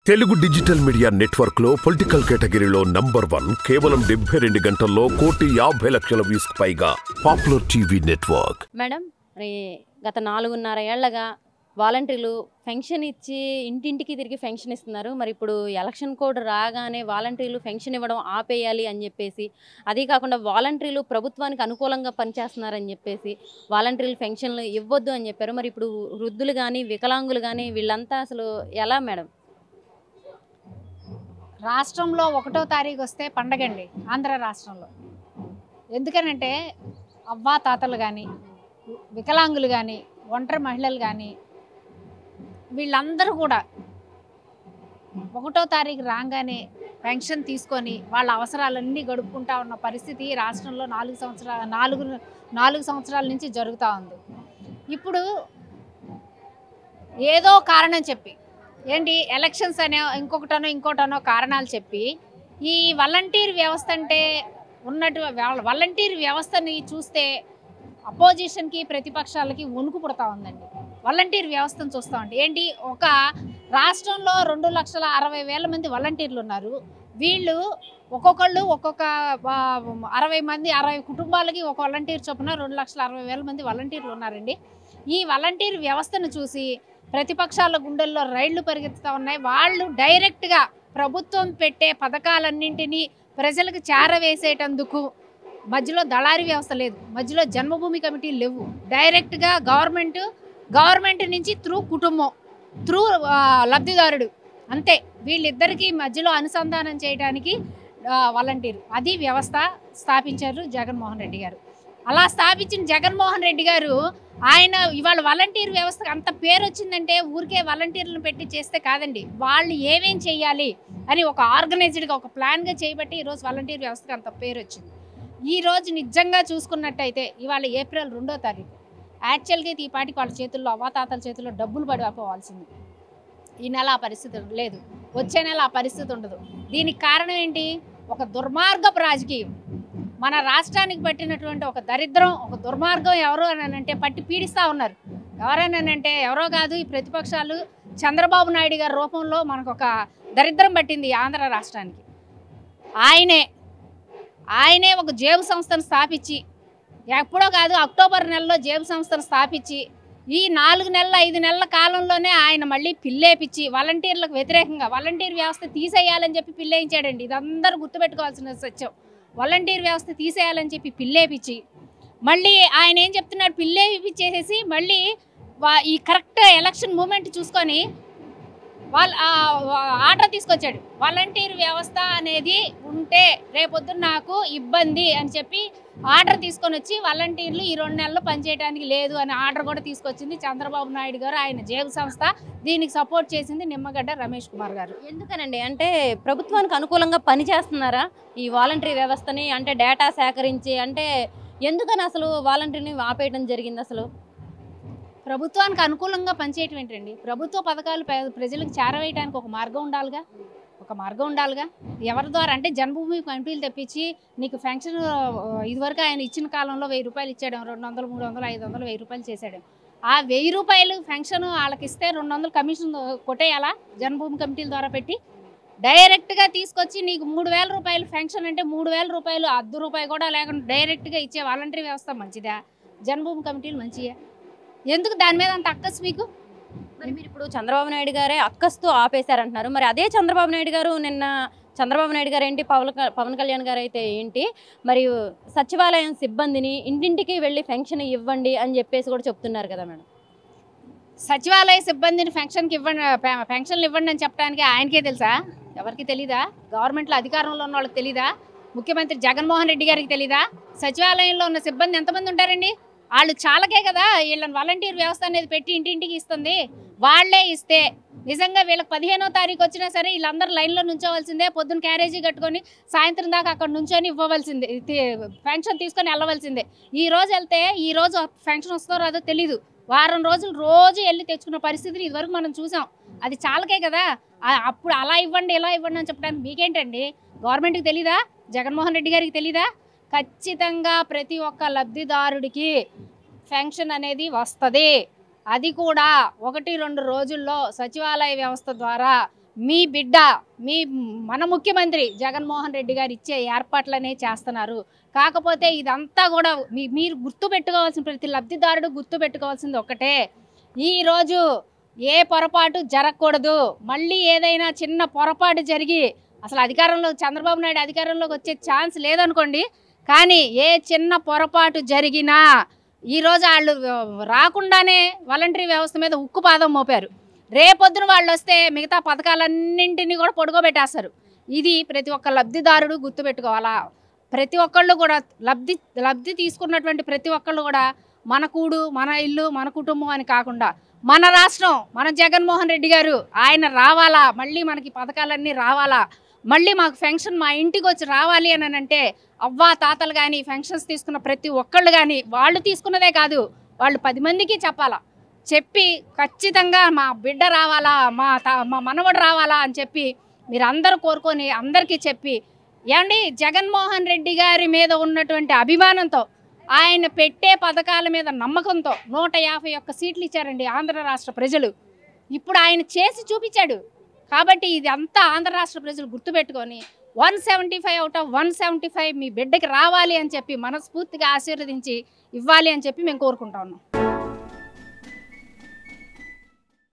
Telugu digital media network లో political కేటగిరీలో #1 కేవలం 72 గంటల్లో 1,50,00,000 వ్యూస్ పైగా పాపులర్ టీవీ నెట్వర్క్. మేడం గత 4.5 ఏళ్లగా వాలంటీర్లు పెన్షన్ ఇచ్చి ఇంటింటికి తిరిగి పెన్షన్ ఇస్తున్నారు. మరి ఇప్పుడు ఎలక్షన్ కోడ్ రాగానే వాలంటీర్లు పెన్షన్ ఇవ్వడం ఆపేయాలి అని చెప్పేసి, అదే కాకుండా వాలంటీర్లు ప్రభుత్వానికి అనుకూలంగా పనిచేస్తున్నారని చెప్పేసి వాలంటీర్లు పెన్షన్లు ఇవ్వొద్దు అని చెప్పారు. మరి ఇప్పుడు వృద్ధులు కానీ వికలాంగులు కానీ వీళ్ళంతా అసలు ఎలా మేడం? రాష్ట్రంలో 1వ తారీఖు వస్తే పండగండి ఆంధ్ర రాష్ట్రంలో. ఎందుకనంటే అవ్వా తాతలు కానీ, వికలాంగులు కానీ, ఒంటరి మహిళలు కానీ వీళ్ళందరూ కూడా 1వ తారీఖు రాగానే పెన్షన్ తీసుకొని వాళ్ళ అవసరాలన్నీ గడుపుకుంటా ఉన్న పరిస్థితి రాష్ట్రంలో 4 సంవత్సరాల నుంచి జరుగుతూ ఉంది. ఇప్పుడు ఏదో కారణం చెప్పి ఏంటి ఎలక్షన్స్ అనే ఇంకోటనో కారణాలు చెప్పి ఈ వాలంటీర్ వ్యవస్థ అంటే వాలంటీర్ వ్యవస్థని చూస్తే అపోజిషన్కి ప్రతిపక్షాలకి వణుకు పుడతా ఉందండి. వాలంటీర్ వ్యవస్థను చూస్తూ ఉంటే ఏంటి, ఒక రాష్ట్రంలో 2,60,000 మంది వాలంటీర్లు ఉన్నారు. వీళ్ళు ఒక్కొక్కళ్ళు ఒక్కొక్క 60 కుటుంబాలకి ఒక వాలంటీర్ చొప్పున 2,60,000 మంది వాలంటీర్లు ఉన్నారండి. ఈ వాలంటీర్ వ్యవస్థను చూసి ప్రతిపక్షాల గుండెల్లో రైళ్లు పరిగెత్తుతూ ఉన్నాయి. వాళ్ళు డైరెక్ట్గా ప్రభుత్వం పెట్టే పథకాలన్నింటినీ ప్రజలకు చేరవేసేటందుకు మధ్యలో దళారీ వ్యవస్థ లేదు, మధ్యలో జన్మభూమి కమిటీలు లేవు. డైరెక్ట్గా గవర్నమెంట్ నుంచి త్రూ కుటుంబం, త్రూ లబ్ధిదారుడు, అంతే. వీళ్ళిద్దరికీ మధ్యలో అనుసంధానం చేయడానికి వాలంటీరు అది వ్యవస్థ స్థాపించారు జగన్మోహన్ రెడ్డి గారు. అలా స్థాపించిన జగన్మోహన్ రెడ్డి గారు ఆయన ఇవాళ వాలంటీర్ వ్యవస్థకు అంత పేరు వచ్చిందంటే ఊరికే వాలంటీర్లను పెట్టి చేస్తే కాదండి. వాళ్ళు ఏమేం చేయాలి అని ఒక ఆర్గనైజ్డ్గా ఒక ప్లాన్గా చేయబట్టి ఈరోజు వాలంటీర్ వ్యవస్థకు అంత పేరు వచ్చింది. ఈరోజు నిజంగా చూసుకున్నట్టయితే ఇవాళ ఏప్రిల్ 2వ తారీఖు యాక్చువల్గా ఈ పాటికి వాళ్ళ చేతుల్లో అవ్వాతాతల చేతుల్లో డబ్బులు పడిపోవాల్సింది. ఈ నెల ఆ పరిస్థితి లేదు, వచ్చే నెల ఆ పరిస్థితి ఉండదు. దీనికి కారణం ఏంటి? ఒక దుర్మార్గపు రాజకీయం. మన రాష్ట్రానికి పట్టినటువంటి ఒక దరిద్రం, ఒక దుర్మార్గం ఎవరు అని అంటే పట్టి పీడిస్తూ ఉన్నారు. ఎవరైనానంటే ఎవరో కాదు, ఈ ప్రతిపక్షాలు చంద్రబాబు నాయుడు గారి రూపంలో మనకు ఒక దరిద్రం పట్టింది ఆంధ్ర రాష్ట్రానికి. ఆయనే ఒక జేబు సంస్థను స్థాపించి, ఎప్పుడో కాదు అక్టోబర్ నెలలో జేబు సంస్థను స్థాపించి ఈ 4 నెలల 5 నెలల కాలంలోనే ఆయన మళ్ళీ పిల్లేపించి వాలంటీర్లకు వ్యతిరేకంగా వాలంటీర్ వ్యవస్థ తీసేయాలని చెప్పి పిల్లేయించాడండి. ఇదందరూ గుర్తుపెట్టుకోవాల్సిన సత్యం. వాలంటీర్ వ్యవస్థ తీసేయాలని చెప్పి పిల్లేపించి మళ్ళీ ఆయన ఏం చెప్తున్నాడు, పిల్లేపించేసేసి మళ్ళీ ఈ కరెక్ట్ ఎలక్షన్ మూమెంట్ చూసుకొని ఆర్డర్ తీసుకొచ్చాడు. వాలంటీర్ వ్యవస్థ అనేది ఉంటే రేపొద్దున నాకు ఇబ్బంది అని చెప్పి ఆర్డర్ తీసుకొని వచ్చి వాలంటీర్లు ఈ 2 నెలలు పనిచేయడానికి లేదు అని ఆర్డర్ కూడా తీసుకొచ్చింది చంద్రబాబు నాయుడు గారు, ఆయన జేబు సంస్థ. దీనికి సపోర్ట్ చేసింది నిమ్మగడ్డ రమేష్ కుమార్ గారు. ఎందుకనండి అంటే ప్రభుత్వానికి అనుకూలంగా పనిచేస్తున్నారా ఈ వాలంటీర్ వ్యవస్థని? అంటే డేటా సేకరించి అంటే ఎందుకని అసలు వాలంటీర్ని ఆపేయడం జరిగింది? అసలు ప్రభుత్వానికి అనుకూలంగా పనిచేయటం ఏంటండి? ప్రభుత్వ పథకాలు ప్రజలకు చేరవేయడానికి ఒక మార్గం ఉండాలిగా. ఎవరి ద్వారా అంటే జన్మభూమి కమిటీలు తెప్పించి నీకు పెన్షన్ ఇదివరకు ఆయన ఇచ్చిన కాలంలో 1,000 రూపాయలు ఇచ్చాడు, 200, 300, 500, 1,000 రూపాయలు చేశాడు. ఆ 1,000 రూపాయలు పెన్షన్ వాళ్ళకి ఇస్తే 200 కమిషన్ కొట్టేయాలా? జన్మభూమి కమిటీల ద్వారా పెట్టి డైరెక్ట్గా తీసుకొచ్చి నీకు 3,000 రూపాయలు పెన్షన్ అంటే 3,000 రూపాయలు ₹1 కూడా లేకుండా డైరెక్ట్గా ఇచ్చే వాలంటరీ వ్యవస్థ మంచిదా? జన్మభూమి కమిటీలు మంచిదా? ఎందుకు దాని మీద అంత అక్కసు మీకు? మరి మీరు ఇప్పుడు చంద్రబాబు నాయుడు గారే అక్కస్తో ఆపేశారంటున్నారు. మరి అదే చంద్రబాబు నాయుడు గారు ఏంటి, పవన్ కళ్యాణ్ గారు అయితే ఏంటి, మరి సచివాలయం సిబ్బందిని ఇంటింటికి వెళ్ళి పెన్షన్ ఇవ్వండి అని చెప్పేసి కూడా చెప్తున్నారు కదా మేడం. సచివాలయ సిబ్బందిని పెన్షన్లు ఇవ్వండి అని చెప్పడానికి ఆయనకే తెలుసా? ఎవరికి తెలీదా? గవర్నమెంట్లో అధికారంలో ఉన్న వాళ్ళకి తెలీదా? ముఖ్యమంత్రి జగన్మోహన్ రెడ్డి గారికి తెలీదా? సచివాలయంలో ఉన్న సిబ్బంది ఎంతమంది ఉంటారండి? వాళ్ళు చాలకే కదా వీళ్ళని వాలంటీర్ వ్యవస్థ అనేది పెట్టి ఇంటింటికి ఇస్తుంది. వాళ్లే ఇస్తే నిజంగా వీళ్ళకి 15వ తారీఖు వచ్చినా సరే వీళ్ళందరూ లైన్లో నుంచోవలసిందే. పొద్దున్న క్యారేజీ కట్టుకొని సాయంత్రం దాకా అక్కడ నుంచొని ఇవ్వవలసిందే, పెన్షన్ తీసుకొని వెళ్ళవలసిందే. ఈ రోజు వెళ్తే ఈ రోజు పెన్షన్ వస్తుందో రాదో తెలీదు. వారం రోజులు రోజు వెళ్ళి తెచ్చుకున్న పరిస్థితిని ఇదివరకు మనం చూసాం. అది చాలకే కదా. అప్పుడు అలా ఇవ్వండి ఇలా ఇవ్వండి అని చెప్పడానికి మీకేంటండి? గవర్నమెంట్కి తెలీదా? జగన్మోహన్ రెడ్డి గారికి తెలీదా? ఖచ్చితంగా ప్రతి ఒక్క లబ్ధిదారుడికి పెన్షన్ అనేది వస్తుంది. అది కూడా 1-2 రోజుల్లో సచివాలయ వ్యవస్థ ద్వారా మీ బిడ్డ మన ముఖ్యమంత్రి జగన్మోహన్ రెడ్డి గారు ఇచ్చే ఏర్పాట్లనే చేస్తున్నారు. కాకపోతే ఇదంతా కూడా మీరు గుర్తుపెట్టుకోవాల్సిన, ప్రతి లబ్ధిదారుడు గుర్తుపెట్టుకోవాల్సింది ఒక్కటే, ఈరోజు ఏ పొరపాటు జరగకూడదు. మళ్ళీ ఏదైనా చిన్న పొరపాటు జరిగి అసలు చంద్రబాబు నాయుడు అధికారంలోకి వచ్చే ఛాన్స్ లేదనుకోండి, కానీ ఏ చిన్న పొరపాటు జరిగినా ఈరోజు వాళ్ళు రాకుండానే వాలంటరీ వ్యవస్థ మీద ఉక్కుపాదం మోపారు. రేపొద్దున వాళ్ళు వస్తే మిగతా పథకాలన్నింటినీ కూడా పొడుగోబెట్టేస్తారు. ఇది ప్రతి ఒక్క లబ్ధిదారుడు గుర్తుపెట్టుకోవాలా. ప్రతి ఒక్కళ్ళు కూడా లబ్ధి తీసుకున్నటువంటి ప్రతి ఒక్కళ్ళు కూడా మన కూడు, మన ఇల్లు, మన కుటుంబం అని కాకుండా మన రాష్ట్రం, మన జగన్మోహన్ రెడ్డి గారు ఆయన రావాలా, మళ్ళీ మనకి పథకాలన్నీ రావాలా, మళ్ళీ మాకు ఫెన్షన్ మా ఇంటికి వచ్చి రావాలి అని అంటే అవ్వా తాతలు కానీ ఫెన్షన్స్ తీసుకున్న ప్రతి ఒక్కళ్ళు కానీ వాళ్ళు తీసుకున్నదే కాదు, వాళ్ళు 10 మందికి చెప్పి ఖచ్చితంగా మా బిడ్డ రావాలా, మా మనవడు రావాలా అని చెప్పి మీరు అందరూ కోరుకొని అందరికీ చెప్పి, ఏమండి జగన్మోహన్ రెడ్డి గారి మీద ఉన్నటువంటి అభిమానంతో, ఆయన పెట్టే పథకాల మీద నమ్మకంతో 151 సీట్లు ఇచ్చారండి ఆంధ్ర రాష్ట్ర ప్రజలు. ఇప్పుడు ఆయన చేసి చూపించాడు. కాబట్టి ఇది అంతా ఆంధ్ర రాష్ట్ర ప్రజలు గుర్తుపెట్టుకొని 175 అవుట్ ఆఫ్ 175 మీ బిడ్డకి రావాలి అని చెప్పి మనస్ఫూర్తిగా ఆశీర్వదించి ఇవ్వాలి అని చెప్పి మేము కోరుకుంటా ఉన్నాం.